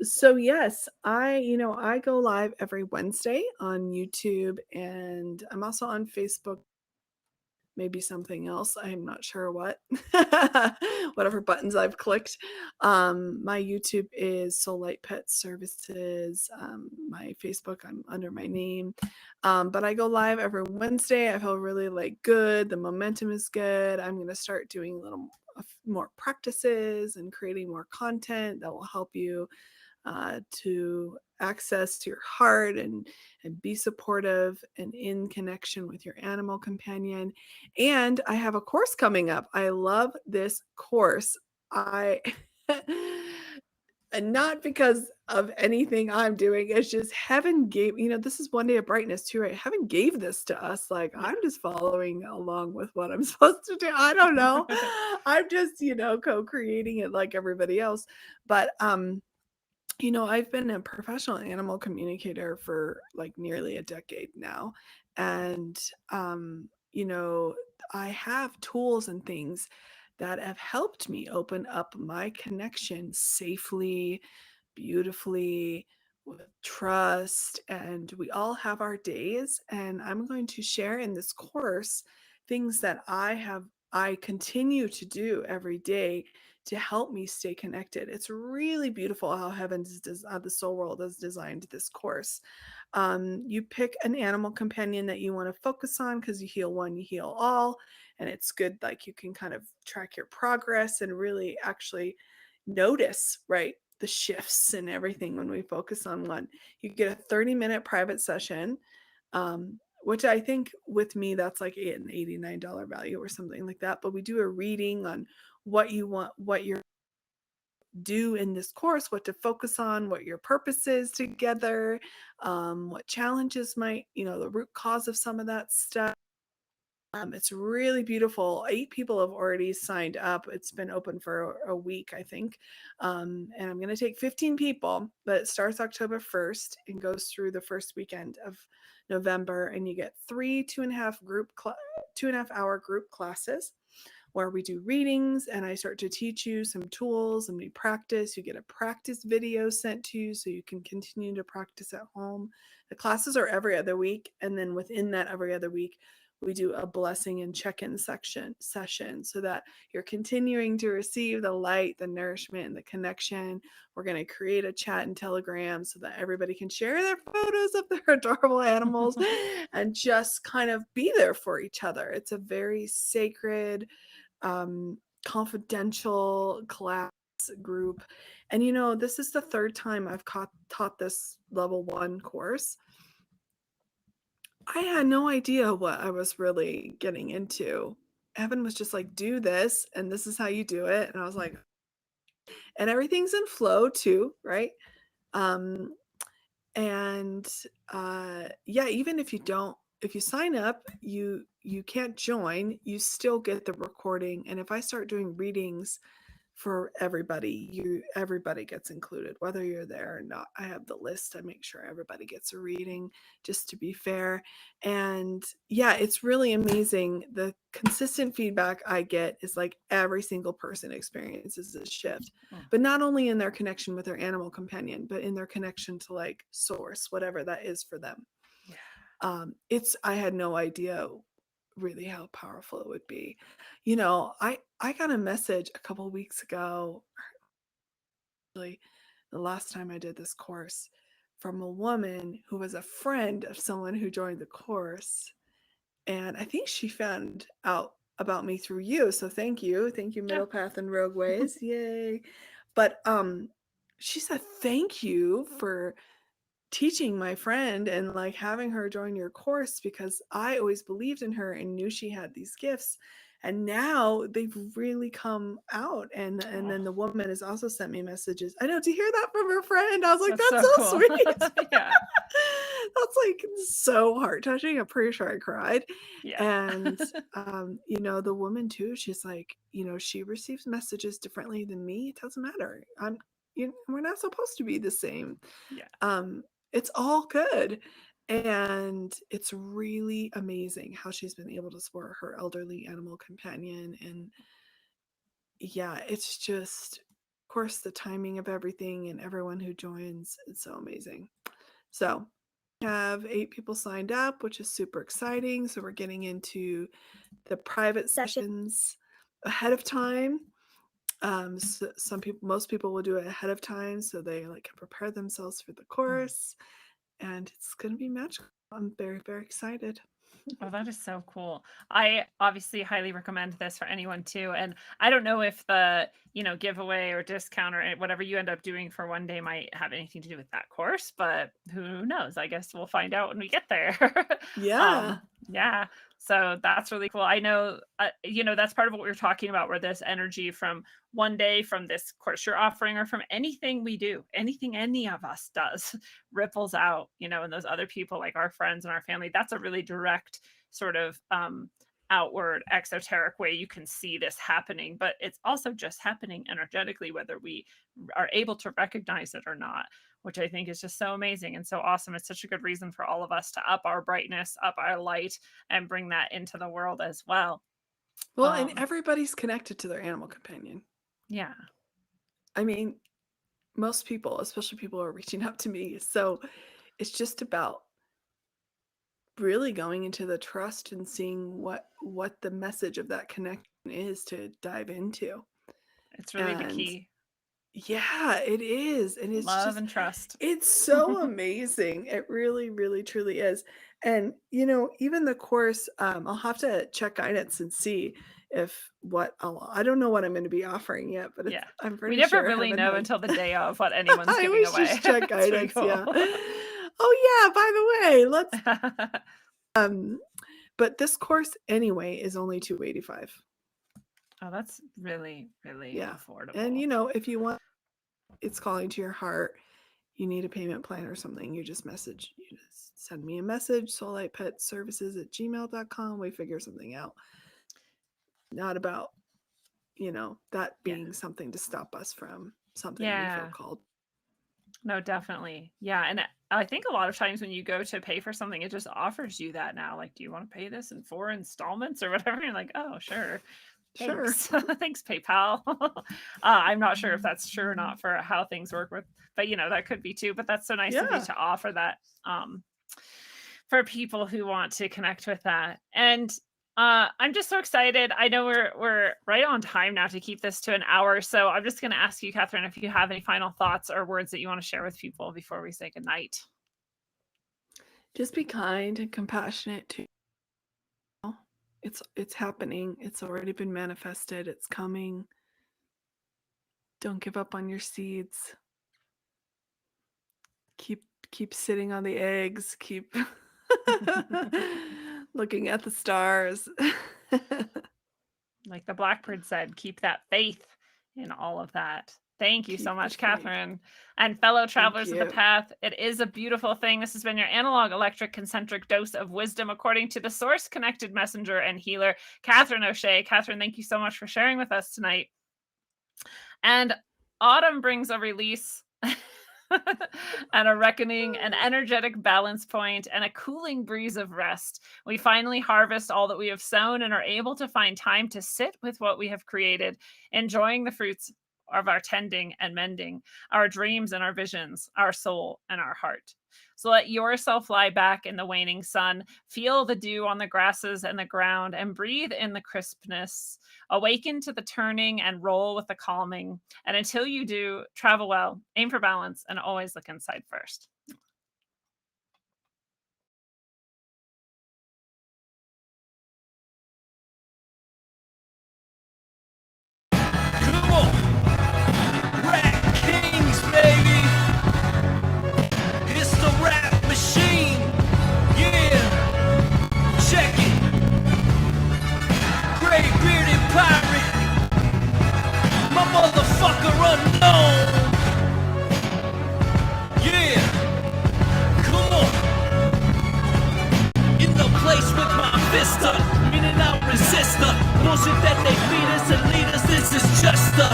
So yes, I go live every Wednesday on YouTube, and I'm also on Facebook, maybe something else. I'm not sure what. Whatever buttons I've clicked. My YouTube is Soul Light Pet Services. My Facebook, I'm under my name. But I go live every Wednesday. I feel really like good. The momentum is good. I'm gonna start doing a little more practices and creating more content that will help you to access to your heart and be supportive and in connection with your animal companion. And I have a course coming up. I love this course. I and not because of anything I'm doing. It's just heaven gave, this is one day of brightness too, right? Heaven gave this to us. Like, Yeah. I'm just following along with what I'm supposed to do. I don't know. I'm just, co-creating it like everybody else. But I've been a professional animal communicator for like nearly a decade now. And, I have tools and things that have helped me open up my connection safely, beautifully, with trust. And we all have our days. And I'm going to share in this course things that I continue to do every day to help me stay connected. It's really beautiful how the soul world has designed this course. You pick an animal companion that you want to focus on because you heal one, you heal all. And it's good, like you can kind of track your progress and really actually notice, right? The shifts and everything when we focus on one. You get a 30-minute private session, which I think with me, that's like an $89 value or something like that. But we do a reading on what you want, what you're do in this course, what to focus on, what your purpose is together, what challenges might, the root cause of some of that stuff. It's really beautiful. 8 people have already signed up. It's been open for a week, I think. And I'm going to take 15 people, but it starts October 1st and goes through the first weekend of November. And you get 3 2.5 hour group classes where we do readings and I start to teach you some tools and we practice. You get a practice video sent to you so you can continue to practice at home. The classes are every other week. And then within that every other week, we do a blessing and check-in session so that you're continuing to receive the light, the nourishment, and the connection. We're going to create a chat and Telegram so that everybody can share their photos of their adorable animals and just kind of be there for each other. It's a very sacred, confidential class group. And this is the third time I've taught this level 1 course. I had no idea what I was really getting into. Evan was just like, do this, and this is how you do it. And I was like, and everything's in flow too, right? Um, and yeah, even if you sign up, you can't join, you still get the recording. And if I start doing readings for everybody gets included, whether you're there or not. I have the list. I make sure everybody gets a reading, just to be fair. And yeah, it's really amazing. The consistent feedback I get is like every single person experiences a shift, but not only in their connection with their animal companion, but in their connection to like source, whatever that is for them. I had no idea really how powerful it would be. I got a message a couple weeks ago, actually the last time I did this course, from a woman who was a friend of someone who joined the course. And I think she found out about me through you. So thank you. Thank you, Middle Path and Rogue Ways. Yay. But she said, thank you for teaching my friend and like having her join your course, because I always believed in her and knew she had these gifts, and now they've really come out. And then the woman has also sent me messages. I know, to hear that from her friend, I was like, that's so cool. sweet. Yeah. That's like so heart touching. I'm pretty sure I cried. Yeah. And the woman too, she's like, she receives messages differently than me. It doesn't matter. We're not supposed to be the same. Yeah. It's all good. And it's really amazing how she's been able to support her elderly animal companion. And yeah, it's just, of course, the timing of everything and everyone who joins, it's so amazing. So we have 8 people signed up, which is super exciting. So we're getting into the private sessions ahead of time. So most people will do it ahead of time, so they like can prepare themselves for the course. And it's going to be magical. I'm very, very excited. Oh, that is so cool. I obviously highly recommend this for anyone too. And I don't know if the, giveaway or discount or whatever you end up doing for one day might have anything to do with that course, but who knows? I guess we'll find out when we get there. Yeah. Yeah. So that's really cool. I know, that's part of what we were talking about, where this energy from one day, from this course you're offering, or from anything we do, anything any of us does, ripples out, and those other people, like our friends and our family. That's a really direct sort of outward exoteric way you can see this happening, but it's also just happening energetically, whether we are able to recognize it or not, which I think is just so amazing and so awesome. It's such a good reason for all of us to up our brightness, up our light, and bring that into the world as well. Well, and everybody's connected to their animal companion. Yeah. I mean, most people, especially people who are reaching out to me. So it's just about really going into the trust and seeing what the message of that connection is to dive into. It's really the key. Yeah, it is. And it's love just, and trust. it's so amazing. It really, really, truly is. And, even the course, I'll have to check guidance and see if I don't know what I'm going to be offering yet, but Yeah, I'm pretty we never sure really know until the day of what anyone's I giving always away. just check It's pretty guidance. cool. Yeah. Oh yeah, by the way, let's but this course anyway is only $285. Oh, that's really, really affordable. And if you want, it's calling to your heart, you need a payment plan or something, you just send me a message, soullightpetservices@gmail.com. We figure something out. Not about that being something to stop us from something we feel called. No, definitely. Yeah. And I think a lot of times when you go to pay for something, it just offers you that now. Like, do you want to pay this in 4 installments or whatever? You're like, oh, sure. Thanks. Sure. Thanks, PayPal. I'm not sure if that's true or not for how things work but that could be too. But that's so nice of you to offer that for people who want to connect with that. And I'm just so excited. I know we're right on time now to keep this to an hour. So I'm just going to ask you, Katherine, if you have any final thoughts or words that you want to share with people before we say goodnight. Just be kind and compassionate to it's happening. It's already been manifested. It's coming. Don't give up on your seeds. Keep sitting on the eggs. Keep looking at the stars. Like the blackbird said, keep that faith in all of that. Thank you so Keep the much, faith. Catherine. And fellow travelers of the you. path, it is a beautiful thing. This has been your analog, electric, concentric dose of wisdom according to the source connected messenger and healer, Catherine O'Shea. Catherine, thank you so much for sharing with us tonight. And autumn brings a release and a reckoning, an energetic balance point, and a cooling breeze of rest. We finally harvest all that we have sown and are able to find time to sit with what we have created, enjoying the fruits of our tending and mending, our dreams and our visions, our soul and our heart. So let yourself lie back in the waning sun, feel the dew on the grasses and the ground, and breathe in the crispness. Awaken to the turning and roll with the calming. And until you do, travel well, aim for balance, and always look inside first. Come on! Rap Kings, baby! It's the rap machine! Yeah! Check it! Gray bearded pirate! My motherfucker unknown! Yeah! Come on! In the place with my vista, meaning I'll resist the bullshit that they feed us and lead us. This is just a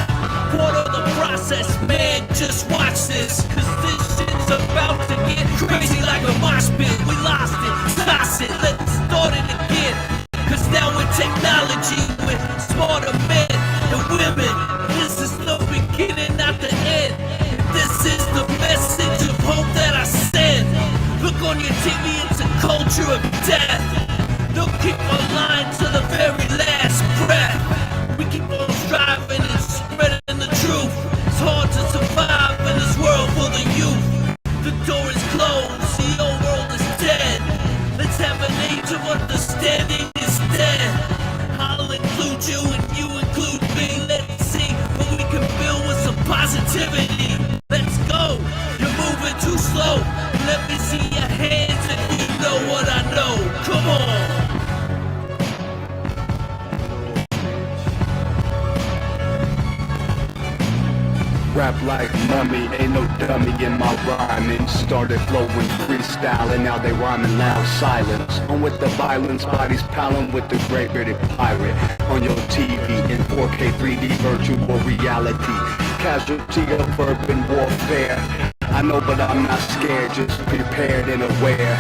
part of the process, man. Just watch this, cause this shit's about to get crazy like a mosh pit. We lost it, toss it, let's start it again. Cause now with technology, with smarter men and women, this is the beginning, not the end. This is the message of hope that I send. Look on your TV, it's a culture of death. They'll keep on lying to the very last breath. We keep on striving and spreading the truth. It's hard to survive in this world full of youth. The door is closed, the old world is dead. Let's have an age of understanding instead. I'll include you and you include me. Let's see what we can build with some positivity. Let's go, you're moving too slow. Let me see your hands and you know what I know. Come on. Rap like mummy, ain't no dummy in my rhyming. Started flowing freestyling, now they rhyming loud silence. On with the violence, bodies piling with the great bearded pirate. On your TV in 4K 3D virtual reality. Casualty of urban warfare. I know but I'm not scared, just prepared and aware.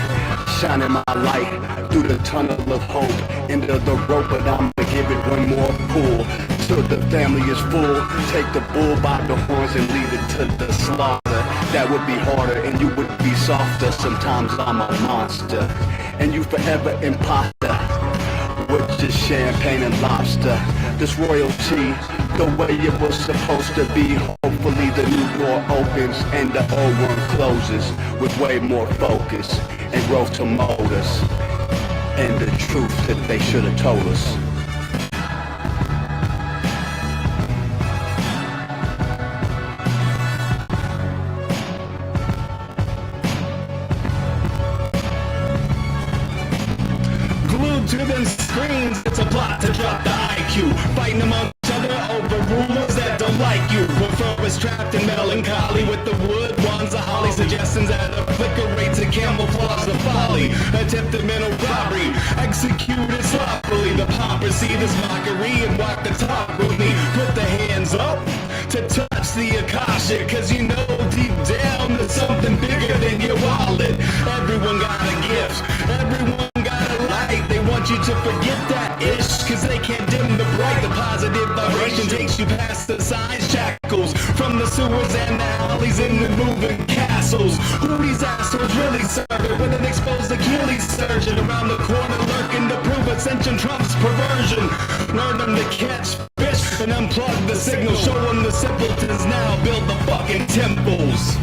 Shining my light through the tunnel of hope. Into the rope, but I'ma give it one more pull. Till the family is full, take the bull by the horns and leave it to the slaughter. That would be harder and you would be softer. Sometimes I'm a monster and you forever imposter. With just champagne and lobster. This royalty, the way it was supposed to be. Hopefully the new door opens and the old one closes. With way more focus and growth to mold us. And the truth that they should have told us. To them screens, it's a plot to drop the IQ. Fighting among each other over rulers that don't like you. Prefer is trapped in melancholy with the wood wands of holly. Suggestions at a flicker rate to camouflage the folly. Attempted mental robbery, executed sloppily. The paupers see this mockery and walk the talk with me. Put the hands up to touch the Akasha, cause you know deep down there's something bigger than your wallet. Everyone got a gift, everyone got a light. They want you to forget that ish, cause they can't dim the bright. The positive vibration takes you past the signs, shackles from the sewers and the alleys in the moving castles. Who these assholes really serving with an exposed Achilles surgeon around the corner lurking to prove ascension trumps perversion. Learn them to catch fish and unplug the signal. Show them the simpletons now build the fucking temples.